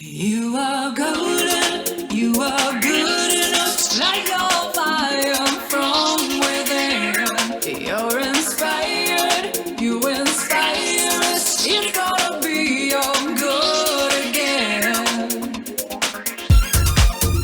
You are golden, you are good enough, like your fire from within. You're inspired, you inspire us, it's gonna be all good again.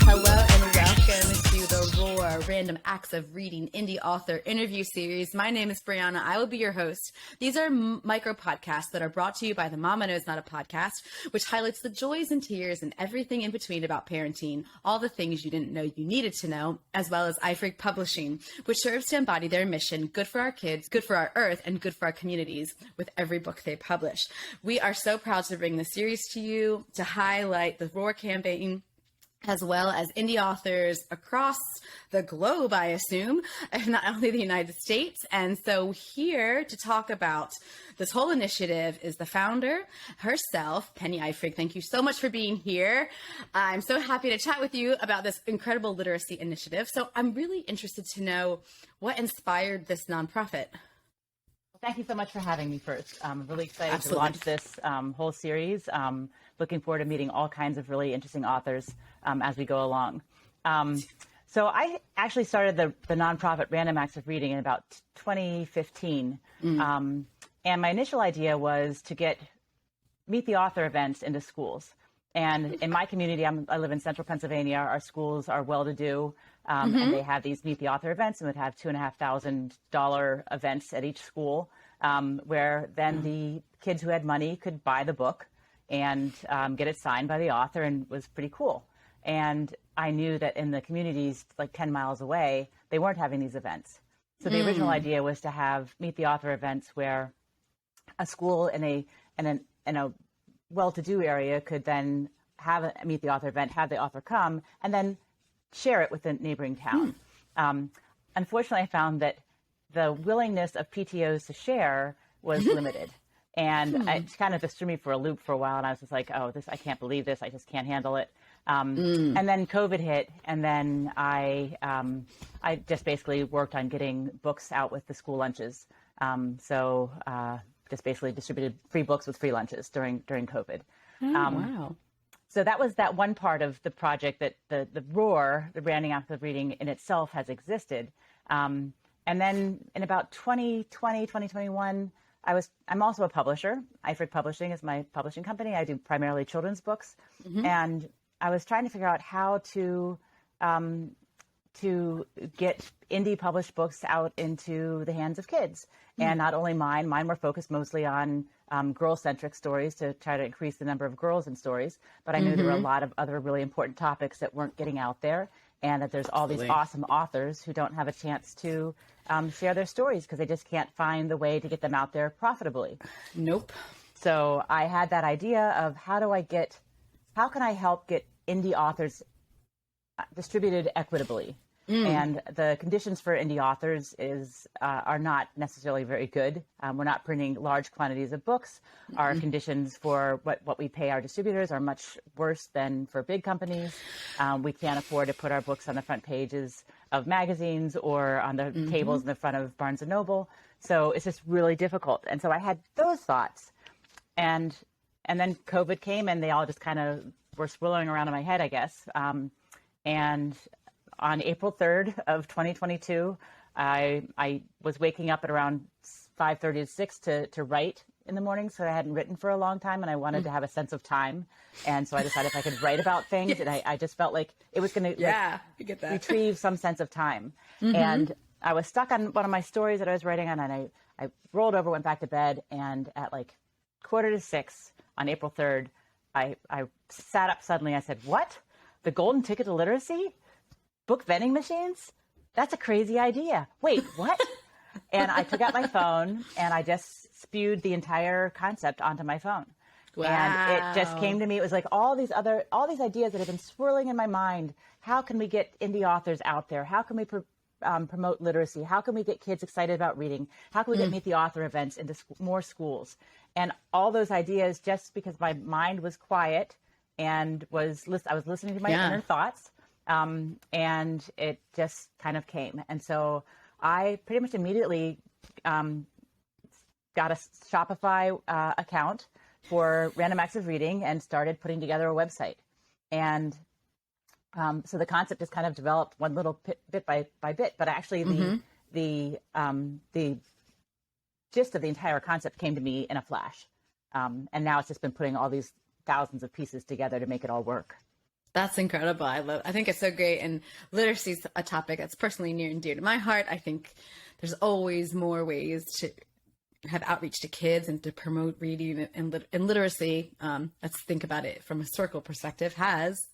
Hello and welcome to the Roar Random Acts of Reading Indie Author Interview Series. My name is Brianna. I will be your host. These are micro podcasts that are brought to you by the Mama Knows Not a Podcast, which highlights the joys and tears and everything in between about parenting, all the things you didn't know you needed to know, as well as Eifrig Publishing, which serves to embody their mission, good for our kids, good for our earth, and good for our communities with every book they publish. We are so proud to bring this series to you to highlight the Roar campaign, as well as indie authors across the globe, I assume, if not only the United States. And so here to talk about this whole initiative is the founder herself, Penny Eifrig. Thank you so much for being here. I'm so happy to chat with you about this incredible literacy initiative. So I'm really interested to know what inspired this nonprofit. Thank you so much for having me first. I'm really excited Absolutely. to launch this whole series. Looking forward to meeting all kinds of really interesting authors as we go along. So I actually started the nonprofit Random Acts of Reading in about 2015. And my initial idea was to get Meet the Author events into schools. And in my community, I live in central Pennsylvania. Our schools are well-to-do, and they have these Meet the Author events, and would have $2,500 events at each school, where then the kids who had money could buy the book and get it signed by the author, and was pretty cool. And I knew that in the communities like 10 miles away, they weren't having these events. So the original idea was to have Meet the Author events where a school in a well-to-do area could then have a Meet the Author event, have the author come, and then share it with the neighboring town. Unfortunately, I found that the willingness of PTOs to share was limited. And it kind of just threw me for a loop for a while. And I was just like, oh, I can't believe this. I just can't handle it. And then COVID hit. And then I just basically worked on getting books out with the school lunches. So just basically distributed free books with free lunches during COVID. Wow. So that was that one part of the project that the Roar, the Branding Act of Reading in itself, has existed. And then in about 2020, 2021, I'm also a publisher. Eifrig Publishing is my publishing company. I do primarily children's books. And I was trying to figure out how to get indie published books out into the hands of kids. And not only mine were focused mostly on girl-centric stories to try to increase the number of girls in stories. But I knew there were a lot of other really important topics that weren't getting out there, and that there's all these awesome authors who don't have a chance to share their stories because they just can't find the way to get them out there profitably. Nope. So I had that idea of how can I help get indie authors distributed equitably? And the conditions for indie authors are not necessarily very good. We're not printing large quantities of books. Our conditions for what we pay our distributors are much worse than for big companies. We can't afford to put our books on the front pages of magazines or on the tables in the front of Barnes & Noble. So it's just really difficult. And so I had those thoughts. And then COVID came, and they all just kind of were swirling around in my head, I guess. And on April 3rd of 2022, I was waking up at around 5:30 to 6 to write in the morning. So I hadn't written for a long time, and I wanted to have a sense of time. And so I decided if I could write about things, and I just felt like it was going to retrieve some sense of time. And I was stuck on one of my stories that I was writing on, and I rolled over, went back to bed, and at like 5:45 on April 3rd, I sat up suddenly. I said, what? The golden ticket to literacy? Book vending machines? That's a crazy idea. Wait, what? And I took out my phone and I just spewed the entire concept onto my phone. Wow. And it just came to me. It was like all these ideas that have been swirling in my mind. How can we get indie authors out there? How can we promote literacy? How can we get kids excited about reading? How can we get Meet the Author events into more schools? And all those ideas, just because my mind was quiet and I was listening to my inner thoughts. And it just kind of came. And so I pretty much immediately got a Shopify account, for Random Acts of Reading and started putting together a website. And so the concept has kind of developed one little bit by bit, but actually the gist of the entire concept came to me in a flash. And now it's just been putting all these thousands of pieces together to make it all work. That's incredible. I think it's so great. And literacy is a topic that's personally near and dear to my heart. I think there's always more ways to have outreach to kids and to promote reading and literacy. Let's think about it from a historical perspective, has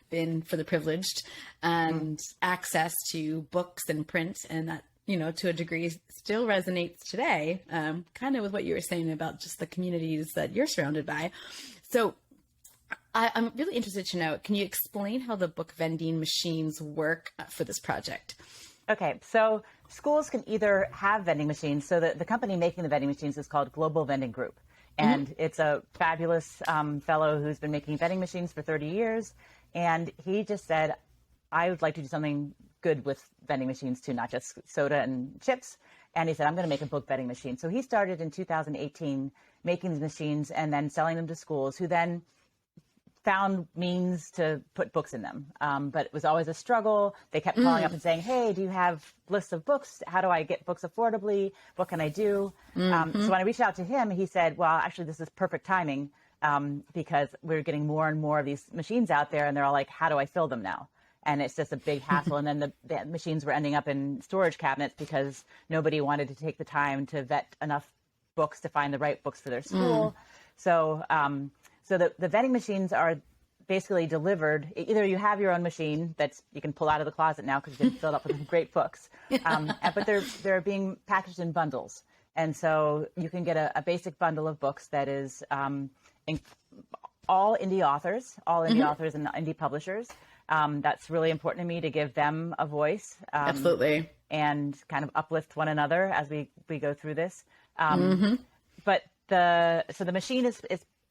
been for the privileged and access to books and print, and that, you know, to a degree still resonates today, kind of with what you were saying about just the communities that you're surrounded by. So I'm really interested to know, can you explain how the book vending machines work for this project? Okay, so schools can either have vending machines. So the company making the vending machines is called Global Vending Group. And it's a fabulous fellow who's been making vending machines for 30 years. And he just said, I would like to do something good with vending machines too, not just soda and chips. And he said, I'm going to make a book vending machine. So he started in 2018 making these machines and then selling them to schools, who then found means to put books in them. But it was always a struggle. They kept calling up and saying, hey, do you have lists of books? How do I get books affordably? What can I do? So when I reached out to him, he said, well, actually, this is perfect timing because we're getting more and more of these machines out there. And they're all like, how do I fill them now? And it's just a big hassle. And then the machines were ending up in storage cabinets because nobody wanted to take the time to vet enough books to find the right books for their school. So the vending machines are basically delivered. Either you have your own machine that you can pull out of the closet now because it's filled up with great books, but they're being packaged in bundles. And so you can get a basic bundle of books that is all indie authors and indie publishers. That's really important to me, to give them a voice. Absolutely. And kind of uplift one another as we go through this. But the machine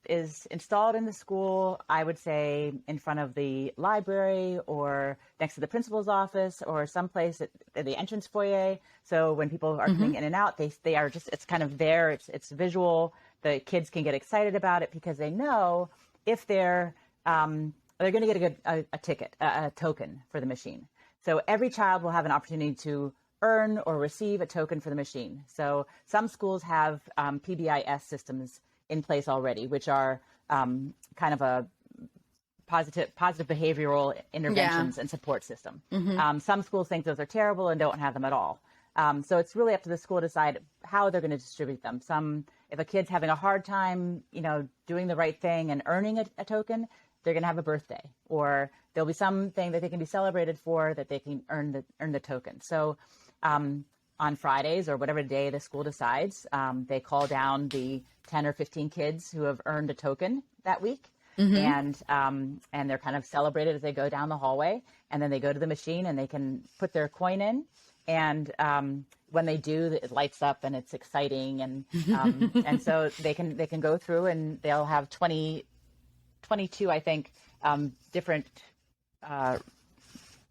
is installed in the school, I would say in front of the library or next to the principal's office or someplace at the entrance foyer. So when people are coming in and out, they are just, it's kind of there. It's visual. The kids can get excited about it because they know if they're going to get a token for the machine. So every child will have an opportunity to earn or receive a token for the machine. So some schools have PBIS systems in place already, which are kind of a positive behavioral interventions and support system. Some schools think those are terrible and don't have them at all. So it's really up to the school to decide how they're going to distribute them. If a kid's having a hard time, doing the right thing and earning a token, they're going to have a birthday, or there'll be something that they can be celebrated for that they can earn the token. So on Fridays or whatever day the school decides, they call down the 10 or 15 kids who have earned a token that week. And they're kind of celebrated as they go down the hallway, and then they go to the machine and they can put their coin in. And when they do, it lights up and it's exciting. And so they can go through and they'll have 22, I think, different, what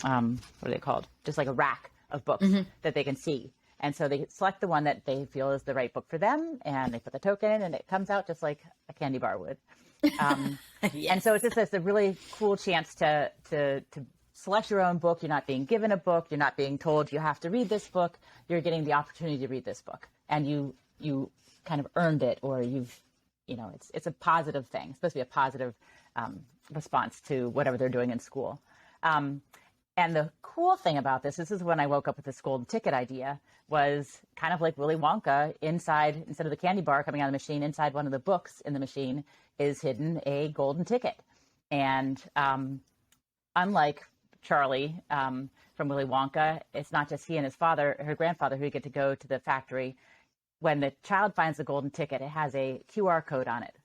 are they called? Just like a rack of books that they can see. And so they select the one that they feel is the right book for them, and they put the token in, and it comes out just like a candy bar would. And so it's just a really cool chance to select your own book. You're not being given a book. You're not being told you have to read this book. You're getting the opportunity to read this book, and you kind of earned it, or it's a positive thing. It's supposed to be a positive response to whatever they're doing in school. And the cool thing about this is when I woke up with this golden ticket idea, was kind of like Willy Wonka. Inside, instead of the candy bar coming out of the machine, inside one of the books in the machine is hidden a golden ticket. And unlike Charlie from Willy Wonka, it's not just he and her grandfather, who get to go to the factory. When the child finds the golden ticket, it has a QR code on it.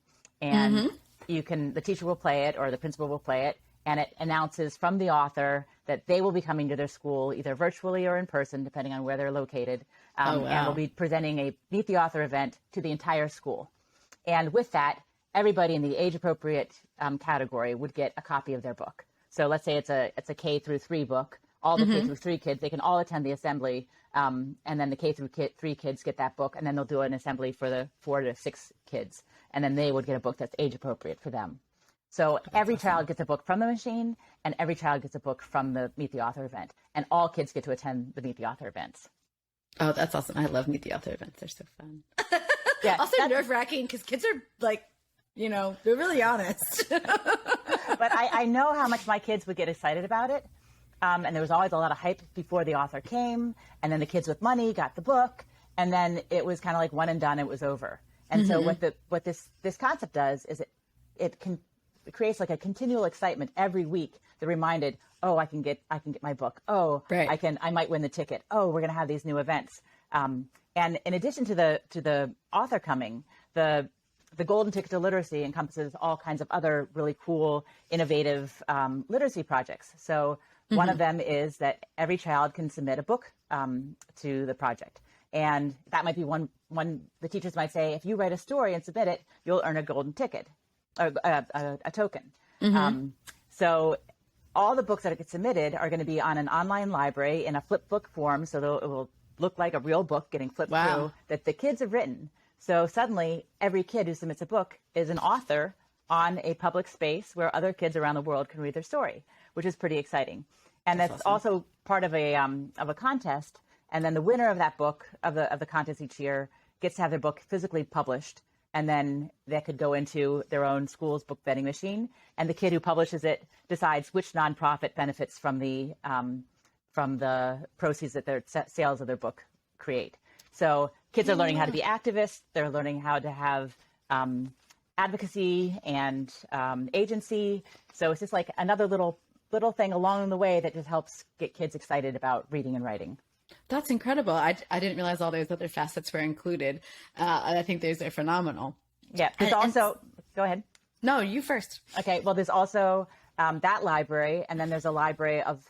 And the teacher will play it, or the principal will play it, and it announces from the author that they will be coming to their school either virtually or in person, depending on where they're located. And will be presenting a Meet the Author event to the entire school. And with that, everybody in the age-appropriate category would get a copy of their book. So let's say it's a K through 3 book. all the K through 3 kids, they can all attend the assembly. And then the K through 3 kids get that book, and then they'll do an assembly for the 4 to 6 kids. And then they would get a book that's age appropriate for them. So every child gets a book from the machine, and every child gets a book from the Meet the Author event. And all kids get to attend the Meet the Author events. Oh, that's awesome. I love Meet the Author events. They're so fun. Yeah, also nerve-wracking because kids are like, they're really honest. But I know how much my kids would get excited about it. And there was always a lot of hype before the author came. And then the kids with money got the book. And then it was kind of like one and done, it was over. And so what this concept does is it creates like a continual excitement every week. They're reminded, oh, I can get my book. Oh, right. I might win the ticket. Oh, we're going to have these new events. And in addition to the author coming, the Golden Ticket to Literacy encompasses all kinds of other really cool, innovative literacy projects. So one of them is that every child can submit a book to the project. And that might be one the teachers might say, if you write a story and submit it, you'll earn a golden ticket, or a token. So all the books that get submitted are going to be on an online library in a flip book form. So it will look like a real book getting flipped through that the kids have written. So suddenly every kid who submits a book is an author on a public space where other kids around the world can read their story, which is pretty exciting. And that's awesome. Also part of a contest. And then the winner of that book, of the contest each year, gets to have their book physically published. And then that could go into their own school's book vending machine. And the kid who publishes it decides which nonprofit benefits from the proceeds that their sales of their book create. So kids are learning how to be activists. They're learning how to have advocacy and agency. So it's just like another little thing along the way that just helps get kids excited about reading and writing. That's incredible. I didn't realize all those other facets were included. I think those are phenomenal. Yeah. There's also, go ahead. No, you first. Okay. Well, there's also that library, and then there's a library of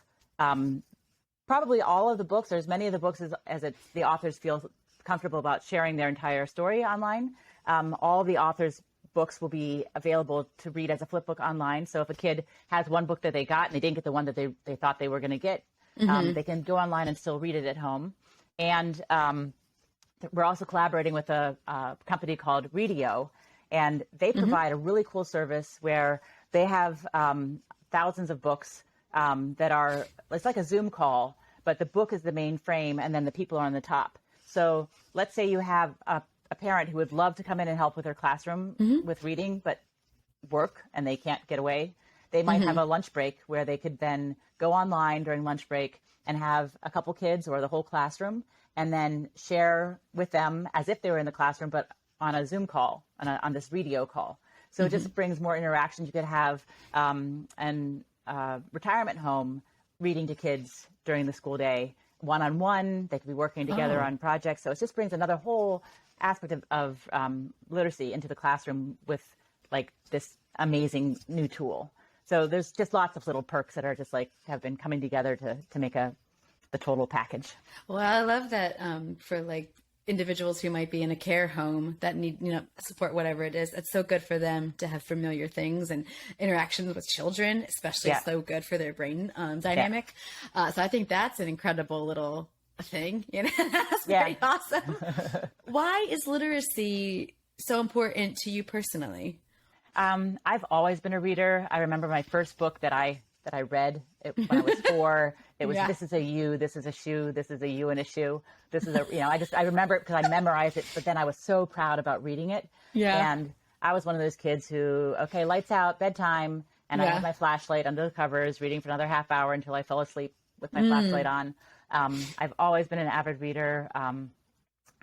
probably all of the books, or as many of the books as the authors feel comfortable about sharing their entire story online. All the authors' books will be available to read as a flip book online. So if a kid has one book that they got and they didn't get the one that they thought they were going to get, they can go online and still read it at home. And we're also collaborating with a company called Readio, and they provide a really cool service where they have thousands of books that are, it's like a Zoom call, but the book is the main frame and then the people are on the top. So let's say you have a parent who would love to come in and help with their classroom with reading, but work and they can't get away. They might have a lunch break where they could then go online during lunch break and have a couple kids or the whole classroom and then share with them as if they were in the classroom, but on a Zoom call, on this Readio call. So it just brings more interaction. You could have an retirement home reading to kids during the school day, one-on-one. They could be working together on projects. So it just brings another whole aspect of literacy into the classroom with like this amazing new tool. So there's just lots of little perks that are just like have been coming together to make the total package. Well, I love that for like individuals who might be in a care home that need, support, whatever it is. It's so good for them to have familiar things, and interactions with children, especially so good for their brain dynamic. So I think that's an incredible little thing. That's pretty awesome. Why is literacy so important to you personally? I've always been a reader. I remember my first book that I read when I was 4. It was This is a you, this is a shoe, this is a you and a shoe. This is I remember it because I memorized it, but then I was so proud about reading it. Yeah. And I was one of those kids who, okay, lights out, bedtime, and I had my flashlight under the covers, reading for another half hour until I fell asleep with my flashlight on. I've always been an avid reader.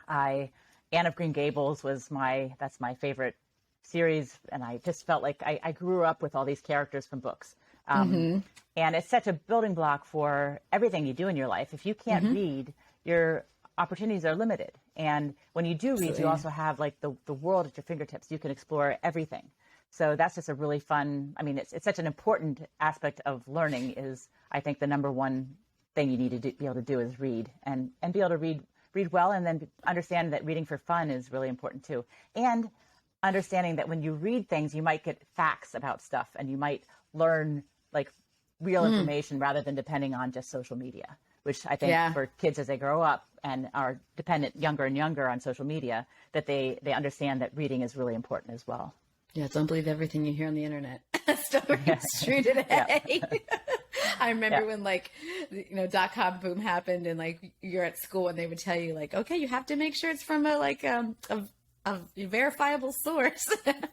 Anne of Green Gables that's my favorite series, and I just felt like I grew up with all these characters from books. And it's such a building block for everything you do in your life. If you can't read, your opportunities are limited. And when you do read, you also have like the world at your fingertips. You can explore everything. So that's just a really fun, it's such an important aspect of learning is, I think, the number one thing you need to be able to do is read and be able to read well, and then understand that reading for fun is really important too. And understanding that when you read things, you might get facts about stuff and you might learn like real information rather than depending on just social media, which I think for kids as they grow up and are dependent younger and younger on social media, that they understand that reading is really important as well. Yeah, don't believe everything you hear on the internet. Still rings true today. I remember when .com boom happened and you're at school and they would tell you okay, you have to make sure it's from a verifiable source.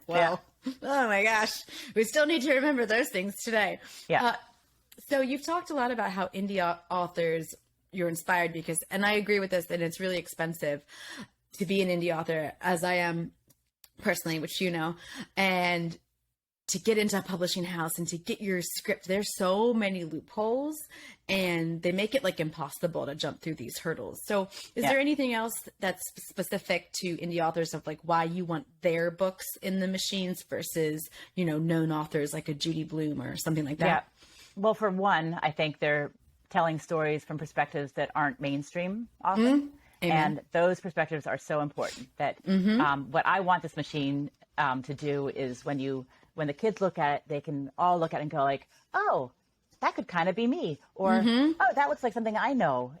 Well, oh my gosh, we still need to remember those things today. Yeah. So you've talked a lot about how indie authors, you're inspired because, and I agree with this, that it's really expensive to be an indie author, as I am personally, which and to get into a publishing house and to get your script, there's so many loopholes and they make it impossible to jump through these hurdles. So is there anything else that's specific to indie authors of why you want their books in the machines versus, known authors like a Judy Blume or something like that? Yeah. Well, for one, I think they're telling stories from perspectives that aren't mainstream often. And those perspectives are so important that what I want this machine to do is when the kids look at it, they can all look at it and go oh, that could kind of be me, or oh, that looks like something I know,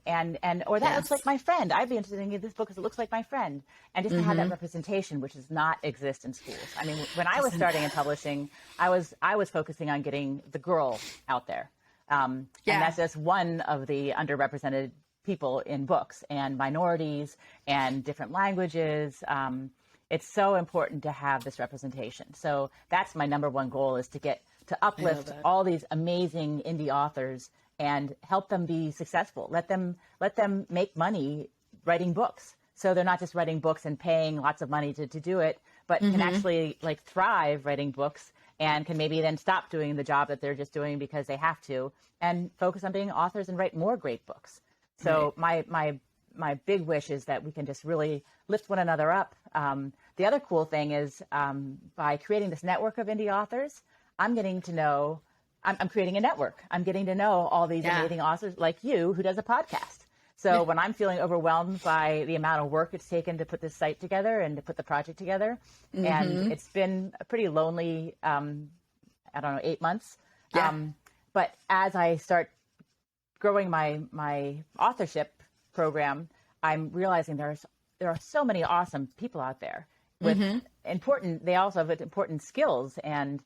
or that looks like my friend. I'd be interested in this book because it looks like my friend, and just to have that representation, which does not exist in schools. I mean, when I was starting in publishing, I was focusing on getting the girl out there, and that's just one of the underrepresented people in books, and minorities and different languages. It's so important to have this representation. So that's my number one goal, is to uplift all these amazing indie authors and help them be successful. Let them make money writing books. So they're not just writing books and paying lots of money to do it, but can actually thrive writing books, and can maybe then stop doing the job that they're just doing because they have to, and focus on being authors and write more great books. So my big wish is that we can just really lift one another up. The other cool thing is by creating this network of indie authors, I'm creating a network. I'm getting to know all these amazing authors like you who does a podcast. So when I'm feeling overwhelmed by the amount of work it's taken to put this site together and to put the project together, and it's been a pretty lonely, 8 months. But as I start growing my authorship program, I'm realizing there are so many awesome people out there with they also have important skills, and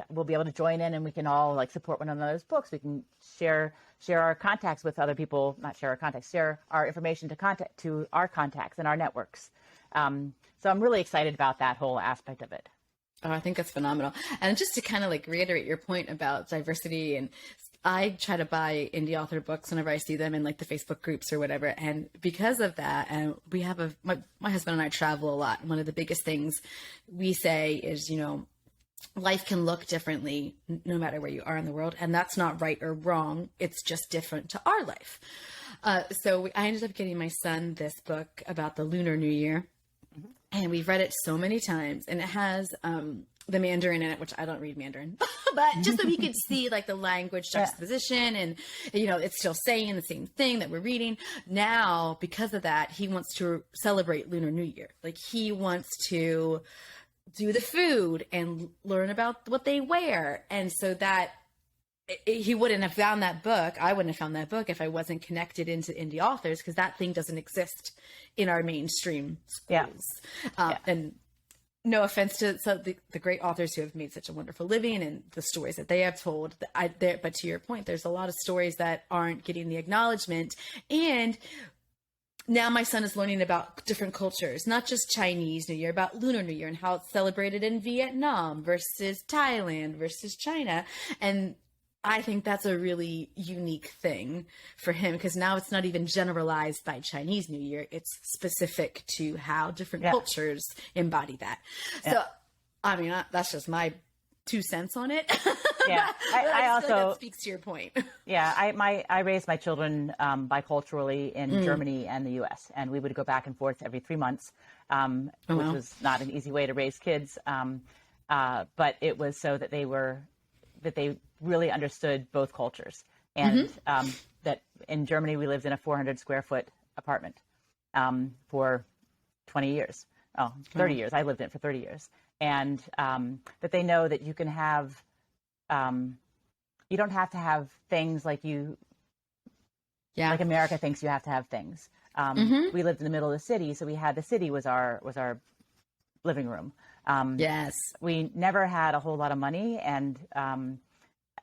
we'll be able to join in, and we can all support one another's books. We can share our contacts with other people, not share our contacts, share our information to our contacts and our networks. So I'm really excited about that whole aspect of it. Oh, I think that's phenomenal. And just to kind of reiterate your point about diversity, and I try to buy indie author books whenever I see them in the Facebook groups or whatever. And because of that, and we have my husband and I travel a lot. And one of the biggest things we say is, life can look differently no matter where you are in the world. And that's not right or wrong. It's just different to our life. So I ended up getting my son this book about the Lunar New Year. And we've read it so many times, and it has the Mandarin in it, which I don't read Mandarin, but just so he could see the language juxtaposition, and it's still saying the same thing that we're reading. Now, because of that, he wants to celebrate Lunar New Year. He wants to do the food and learn about what they wear, and so that he wouldn't have found that book. I wouldn't have found that book if I wasn't connected into indie authors, because that thing doesn't exist in our mainstream schools. And no offense to the great authors who have made such a wonderful living and the stories that they have told. But to your point, there's a lot of stories that aren't getting the acknowledgement. And now my son is learning about different cultures, not just Chinese New Year, about Lunar New Year and how it's celebrated in Vietnam versus Thailand versus China. And I think that's a really unique thing for him, because now it's not even generalized by Chinese New Year. It's specific to how different cultures embody that. So, I mean, that's just my 2 cents on it. Yeah. I also, that speaks to your point. Yeah. I raised my children biculturally in Germany and the US, and we would go back and forth every 3 months, which was not an easy way to raise kids. But it was so that they really understood both cultures. And that in Germany, we lived in a 400 square foot apartment for 20 years. 30 years. I lived in it for 30 years. And that they know that you can have you don't have to have things like like America thinks you have to have things. We lived in the middle of the city, so the city was our living room. Yes. We never had a whole lot of money, and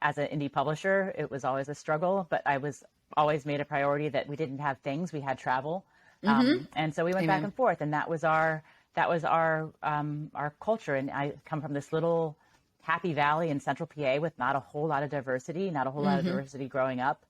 as an indie publisher, it was always a struggle, but I was always made a priority that we didn't have things, we had travel. And so we went back and forth, and that was our culture. And I come from this little happy valley in central PA with not a whole lot of diversity, growing up.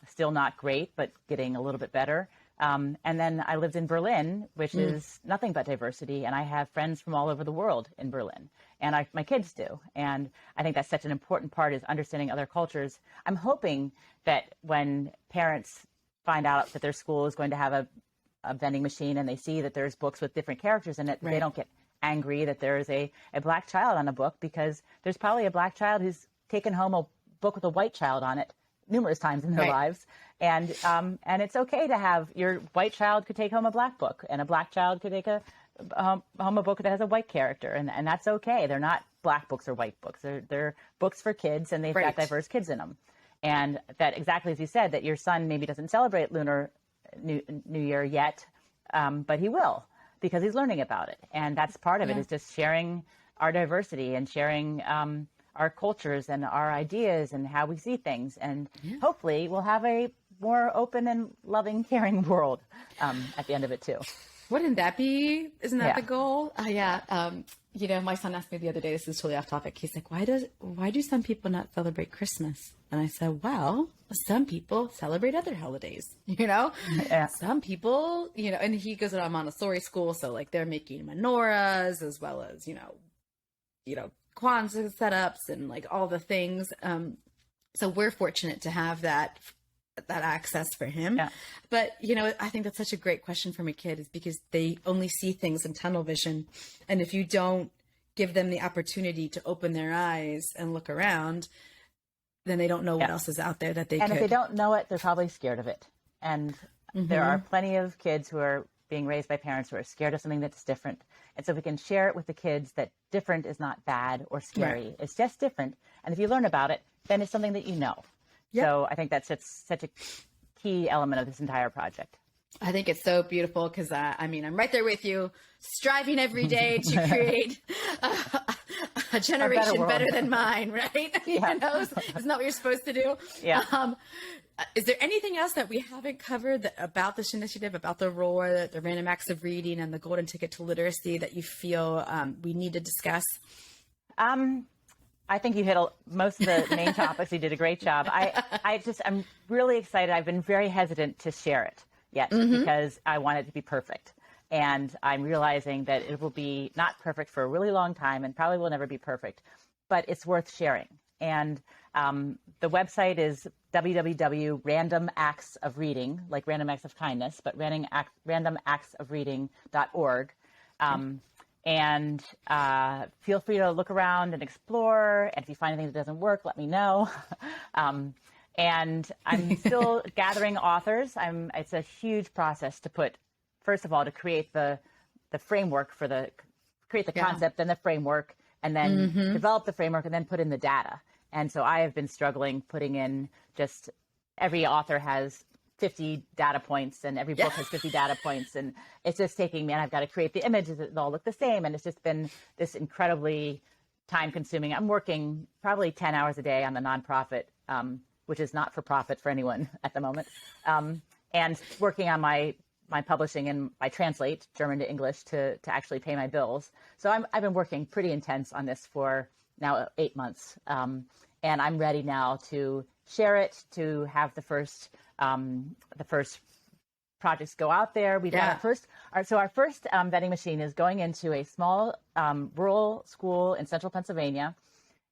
Still not great, but getting a little bit better. And then I lived in Berlin, which is nothing but diversity. And I have friends from all over the world in Berlin, and my kids do. And I think that's such an important part, is understanding other cultures. I'm hoping that when parents find out that their school is going to have a vending machine and they see that there's books with different characters in it, they don't get angry that there is a black child on a book, because there's probably a black child who's taken home a book with a white child on it numerous times in their lives. And it's okay to have your white child could take home a black book, and a black child could take home a book that has a white character. And that's okay. They're not black books or white books. They're books for kids, and they've got diverse kids in them. And that, exactly as you said, that your son maybe doesn't celebrate Lunar New Year yet, but he will, because he's learning about it. And that's part of it, is just sharing our diversity and sharing our cultures and our ideas and how we see things. And hopefully we'll have a more open and loving, caring world at the end of it too. Wouldn't that be, isn't that the goal? You know, my son asked me the other day, this is totally off topic. He's like, why do some people not celebrate Christmas? And I said, well, some people celebrate other holidays, you know, some people, you know, and he goes to a Montessori school. So like they're making menorahs as well as, you know, Kwanzaa setups and like all the things. So we're fortunate to have that access for him. Yeah. But, you know, I think that's such a great question from a kid, is because they only see things in tunnel vision. And if you don't give them the opportunity to open their eyes and look around, then they don't know what else is out there that they could. And if they don't know it, they're probably scared of it. And there are plenty of kids who are being raised by parents who are scared of something that's different. And so we can share it with the kids that different is not bad or scary. Right. It's just different. And if you learn about it, then it's something that you know. Yep. So I think that's such a key element of this entire project. I think it's so beautiful because, I mean, I'm right there with you, striving every day to create a generation better than mine, right? Yeah. You know, isn't that what you're supposed to do? Yeah. Is there anything else that we haven't covered about this initiative, about the ROAR, the Random Acts of Reading, and the Golden Ticket to Literacy that you feel we need to discuss? I think you hit most of the main topics. You did a great job. I'm really excited. I've been very hesitant to share it yet because I want it to be perfect. And I'm realizing that it will be not perfect for a really long time and probably will never be perfect, but it's worth sharing. And the website is www.randomactsofreading, like random acts of kindness, but randomactsofreading.org. And feel free to look around and explore. And if you find anything that doesn't work, let me know. And I'm still gathering authors. It's a huge process to first of all, to create the framework create the concept and the framework, and then develop the framework and then put in the data. And so I have been struggling putting in just every author has 50 data points and every book has 50 data points. And it's just taking me, and I've got to create the images that all look the same. And it's just been this incredibly time consuming. I'm working probably 10 hours a day on the nonprofit, which is not for profit for anyone at the moment. And working on my publishing, and I translate German to English to actually pay my bills. So I've been working pretty intense on this for now 8 months. And I'm ready now to share it, to have the first projects go out there. We've got our first vending machine is going into a small rural school in central Pennsylvania.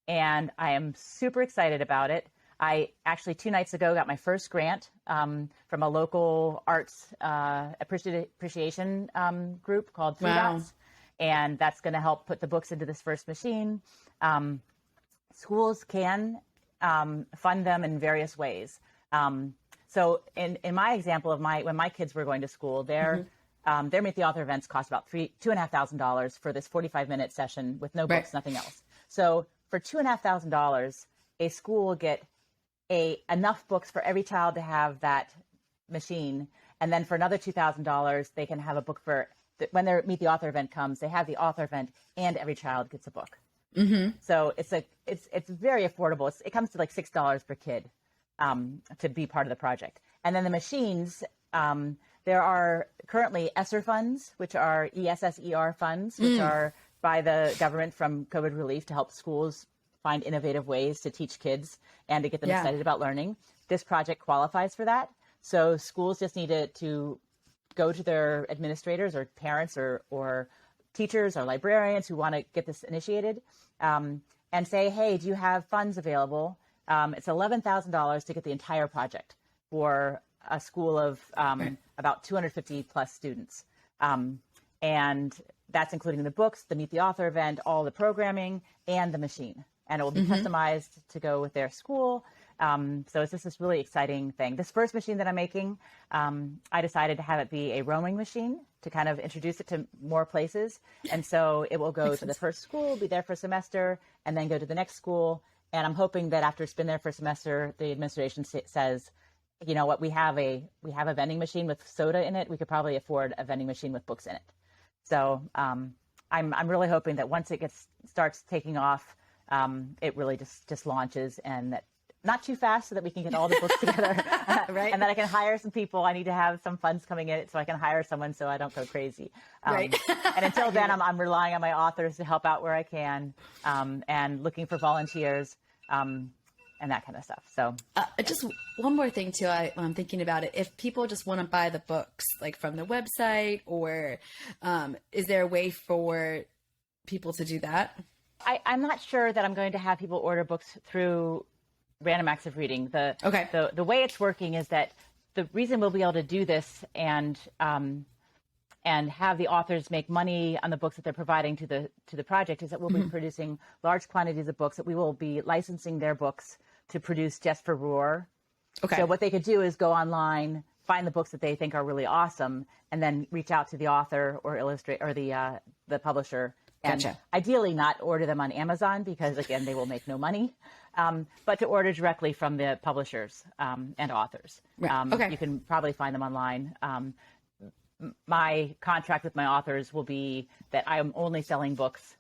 And I am super excited about it. I actually 2 nights ago got my first grant from a local arts appreciation group called Three Dots. And that's going to help put the books into this first machine. Schools can fund them in various ways. So in my example of when my kids were going to school, their Meet the Author events cost about $2,500 for this 45-minute session with no books, nothing else. So for $2,500, a school will get enough books for every child to have that machine. And then for another $2,000, they can have a book for when their Meet the Author event comes, they have the author event and every child gets a book. Mm-hmm. So it's very affordable. It comes to like $6 per kid to be part of the project. And then the machines, there are currently ESSER funds, which are ESSER funds, which are by the government from COVID relief to help schools find innovative ways to teach kids and to get them excited about learning. This project qualifies for that. So schools just need to go to their administrators or parents or teachers or librarians who want to get this initiated and say, hey, do you have funds available? It's $11,000 to get the entire project for a school of about 250 plus students. And that's including the books, the Meet the Author event, all the programming, and the machine. And it will be customized to go with their school. So it's just this really exciting thing. This first machine that I'm making, I decided to have it be a roaming machine to kind of introduce it to more places. And so it will go to the first school, be there for a semester, and then go to the next school. And I'm hoping that after it's been there for a semester, the administration says, you know what, we have a vending machine with soda in it. We could probably afford a vending machine with books in it. So I'm really hoping that once it starts taking off, it really just launches, and that not too fast so that we can get all the books together. Right. And that I can hire some people. I need to have some funds coming in so I can hire someone so I don't go crazy. Right. And until then, I'm relying on my authors to help out where I can, and looking for volunteers, and that kind of stuff. So just one more thing too, when I'm thinking about it, if people just want to buy the books like from the website, or is there a way for people to do that? I'm not sure that I'm going to have people order books through Random Acts of Reading. The way it's working is that the reason we'll be able to do this and have the authors make money on the books that they're providing to the project is that we'll be producing large quantities of books that we will be licensing their books to produce just for Roar. Okay. So what they could do is go online, find the books that they think are really awesome, and then reach out to the author or illustrate or the publisher. And ideally not order them on Amazon because, again, they will make no money, but to order directly from the publishers and authors. Right. You can probably find them online. My contract with my authors will be that I am only selling books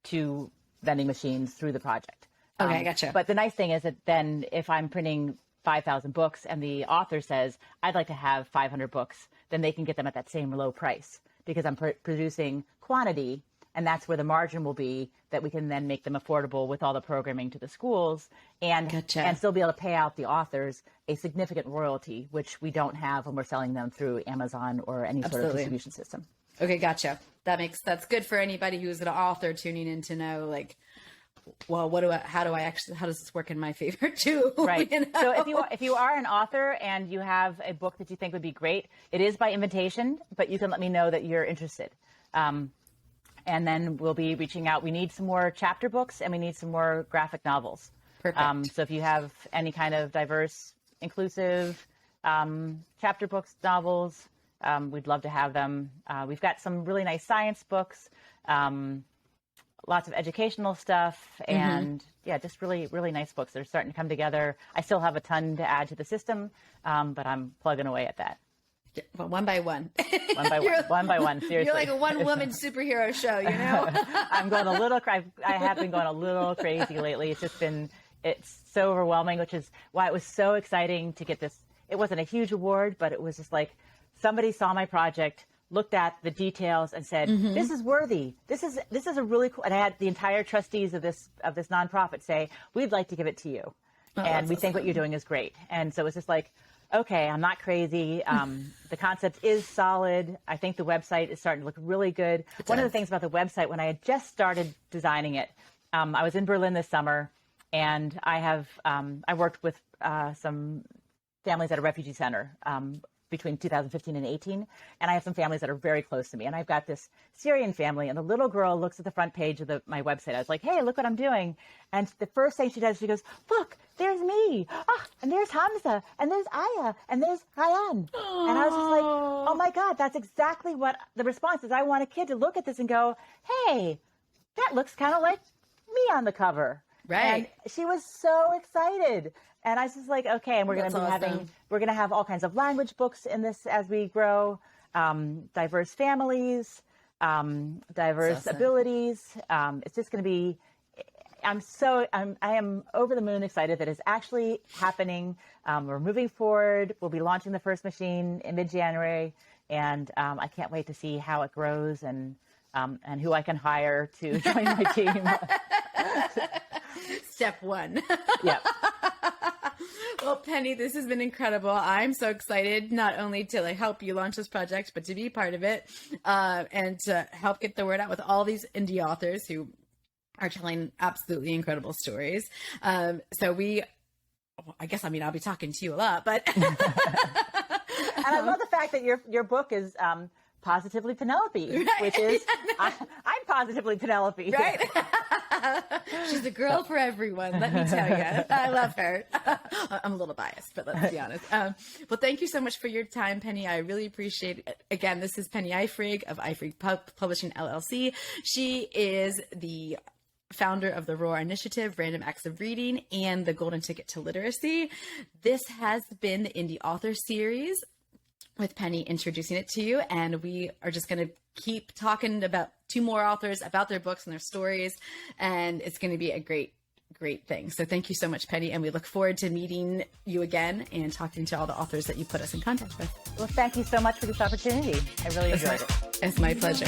to vending machines through the project. Okay, gotcha. But the nice thing is that then if I'm printing 5,000 books and the author says, I'd like to have 500 books, then they can get them at that same low price because I'm producing quantity. And that's where the margin will be, that we can then make them affordable with all the programming to the schools and still be able to pay out the authors a significant royalty, which we don't have when we're selling them through Amazon or any sort of distribution system. Okay, gotcha. That's good for anybody who's an author tuning in to know, like, well, how does this work in my favor too? Right. You know? So if you are an author and you have a book that you think would be great, it is by invitation, but you can let me know that you're interested. And then we'll be reaching out. We need some more chapter books and we need some more graphic novels. Perfect. So if you have any kind of diverse, inclusive chapter books, novels, we'd love to have them. We've got some really nice science books, lots of educational stuff, and just really, really nice books. They're starting to come together. I still have a ton to add to the system, but I'm plugging away at that. Well, one by one. One by one. Seriously, you're like a one-woman superhero show, you know. I'm going a little. I have been going a little crazy lately. It's so overwhelming, which is why it was so exciting to get this. It wasn't a huge award, but it was just like somebody saw my project, looked at the details, and said, "This is worthy. This is a really cool." And I had the entire trustees of this nonprofit say, "We'd like to give it to you, and we think what you're doing is great." And so it's just like, okay, I'm not crazy. The concept is solid. I think the website is starting to look really good. One of the things about the website, when I had just started designing it, I was in Berlin this summer, and I worked with some families at a refugee center between 2015 and 18. And I have some families that are very close to me. And I've got this Syrian family, and the little girl looks at the front page of my website. I was like, hey, look what I'm doing. And the first thing she does, she goes, look, there's me. And there's Hamza. And there's Aya. And there's Ryan. And I was just like, oh my God, that's exactly what the response is. I want a kid to look at this and go, hey, that looks kind of like me on the cover. Right. And she was so excited. And I was just like, okay, and we're going to be awesome. we're going to have all kinds of language books in this as we grow, diverse families, diverse awesome. abilities. It's just going to be, I am over the moon excited that it's actually happening. We're moving forward. We'll be launching the first machine in mid-January. And I can't wait to see how it grows and who I can hire to join my team. Step one. Yep. Well, Penny, this has been incredible. I'm so excited not only to help you launch this project, but to be part of it and to help get the word out with all these indie authors who are telling absolutely incredible stories. I'll be talking to you a lot, but. And I love the fact that your book is Positively Penelope, right. which is, I'm Positively Penelope. Right? She's a girl for everyone, let me tell you. I love her. I'm a little biased, but let's be honest. Well, thank you so much for your time, Penny. I really appreciate it. Again, this is Penny Eifrig of Eifrig Publishing, LLC. She is the founder of the Roar Initiative, Random Acts of Reading, and the Golden Ticket to Literacy. This has been the Indie Author Series with Penny introducing it to you. And we are just going to keep talking about 2 more authors, about their books and their stories. And it's going to be a great, great thing. So thank you so much, Penny. And we look forward to meeting you again and talking to all the authors that you put us in contact with. Well, thank you so much for this opportunity. I really enjoyed it. It's my pleasure.